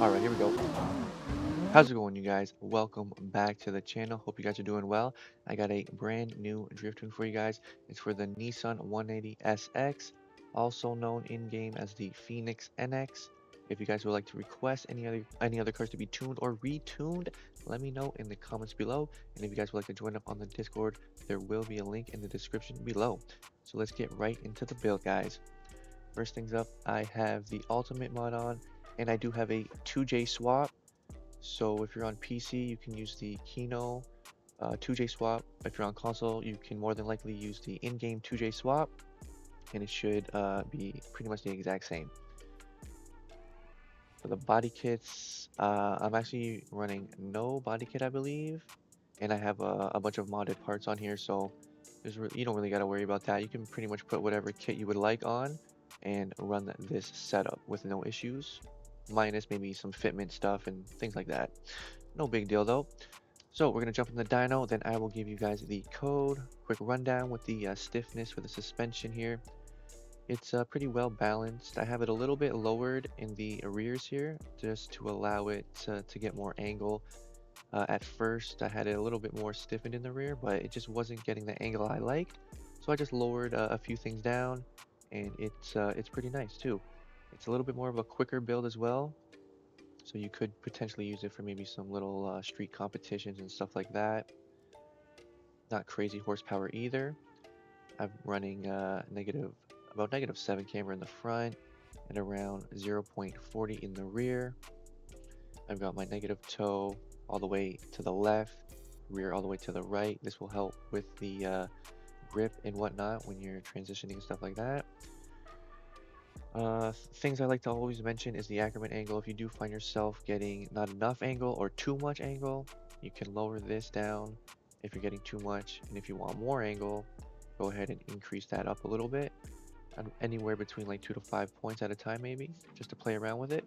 Alright, here we go. How's it going, you guys? Welcome back to the channel. Hope you guys are doing well. I got a brand new drifting for you guys. It's for the Nissan 180SX, also known in-game as the Phoenix NX. If you guys would like to request any other cars to be tuned or retuned, let me know in the comments below. And if you guys would like to join up on the Discord, there will be a link in the description below. So let's get right into the build, guys. First things up, I have the Ultimate mod on, and I do have a 2J swap. So if you're on PC, you can use the Kino 2J swap. If you're on console, you can more than likely use the in-game 2J swap, and it should be pretty much the exact same. For the body kits, I'm actually running no body kit, I believe, and I have a bunch of modded parts on here, so you don't really got to worry about that. You can pretty much put whatever kit you would like on and run this setup with no issues, minus maybe some fitment stuff and things like that. No big deal though. So we're gonna jump in the dyno, then I will give you guys the code. Quick rundown with the stiffness for the suspension here. It's pretty well balanced. I have it a little bit lowered in the rears here, just to allow it to get more angle. At first, I had it a little bit more stiffened in the rear, but it just wasn't getting the angle I liked. So I just lowered a few things down, and it's pretty nice too. It's a little bit more of a quicker build as well, so you could potentially use it for maybe some little street competitions and stuff like that. Not crazy horsepower either. I'm running about -7 camber in the front and around 0.40 in the rear. I've got my negative toe all the way to the left, rear all the way to the right. This will help with the grip and whatnot when you're transitioning and stuff like that. Things I like to always mention is the accurate angle. If you do find yourself getting not enough angle or too much angle, you can lower this down if you're getting too much. And if you want more angle, go ahead and increase that up a little bit. Anywhere between like 2 to 5 points at a time, maybe, just to play around with it.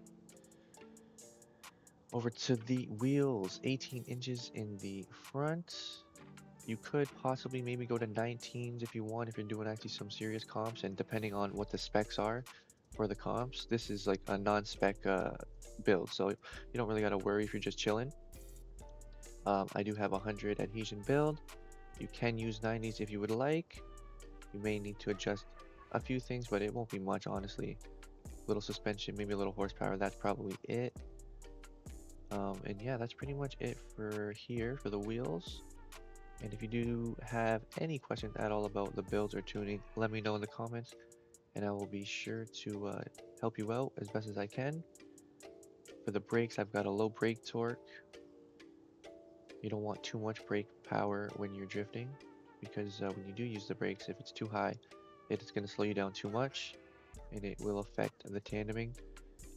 Over to the wheels, 18 inches in the front. You could possibly maybe go to 19s if you want, if you're doing actually some serious comps, and depending on what the specs are for the comps. This is like a non-spec build, so you don't really got to worry if you're just chilling. I do have a 100 adhesion build. You can use 90s if you would like. You may need to adjust a few things, but it won't be much, honestly. Little suspension, maybe a little horsepower, that's probably it. And yeah, that's pretty much it for here for the wheels. And if you do have any questions at all about the builds or tuning, let me know in the comments, and I will be sure to help you out as best as I can. For the brakes, I've got a low brake torque. You don't want too much brake power when you're drifting, because when you do use the brakes, if it's too high, it is going to slow you down too much, and it will affect the tandeming.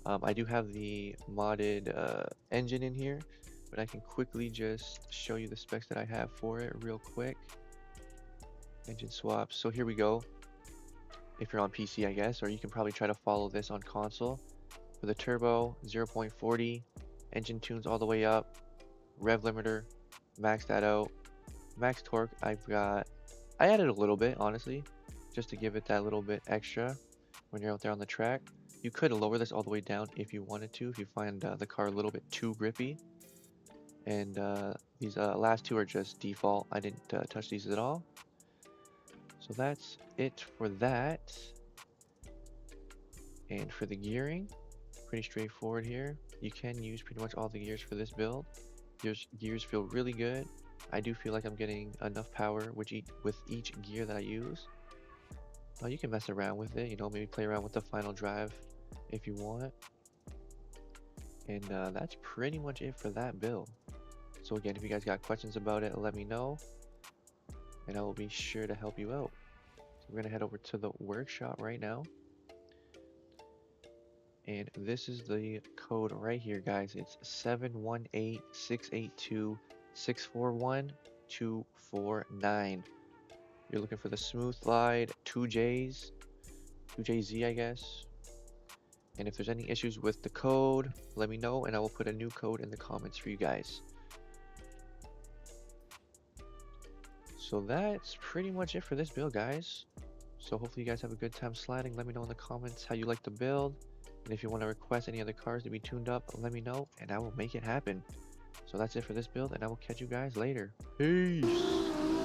I do have the modded engine in here, but I can quickly just show you the specs that I have for it real quick. Engine swaps. So here we go. If you're on PC, I guess, or you can probably try to follow this on console. For the turbo, 0.40, engine tunes all the way up, rev limiter, max that out. Max torque, I added a little bit, honestly, just to give it that little bit extra when you're out there on the track. You could lower this all the way down if you wanted to, if you find the car a little bit too grippy. And these last two are just default. I didn't touch these at all. So that's it for that. And for the gearing, pretty straightforward here. You can use pretty much all the gears for this build. Gears feel really good. I do feel like I'm getting enough power with each gear that I use. You can mess around with it, maybe play around with the final drive if you want. And that's pretty much it for that build. So again, if you guys got questions about it, let me know, and I will be sure to help you out. So we're gonna head over to the workshop right now. And this is the code right here, guys. It's 718-682-641-249. You're looking for the Smooth Glide 2Js, 2JZ, I guess. And if there's any issues with the code, let me know, and I will put a new code in the comments for you guys. So that's pretty much it for this build, guys. So hopefully you guys have a good time sliding. Let me know in the comments how you like the build. And if you want to request any other cars to be tuned up, let me know and I will make it happen. So that's it for this build, and I will catch you guys later. Peace!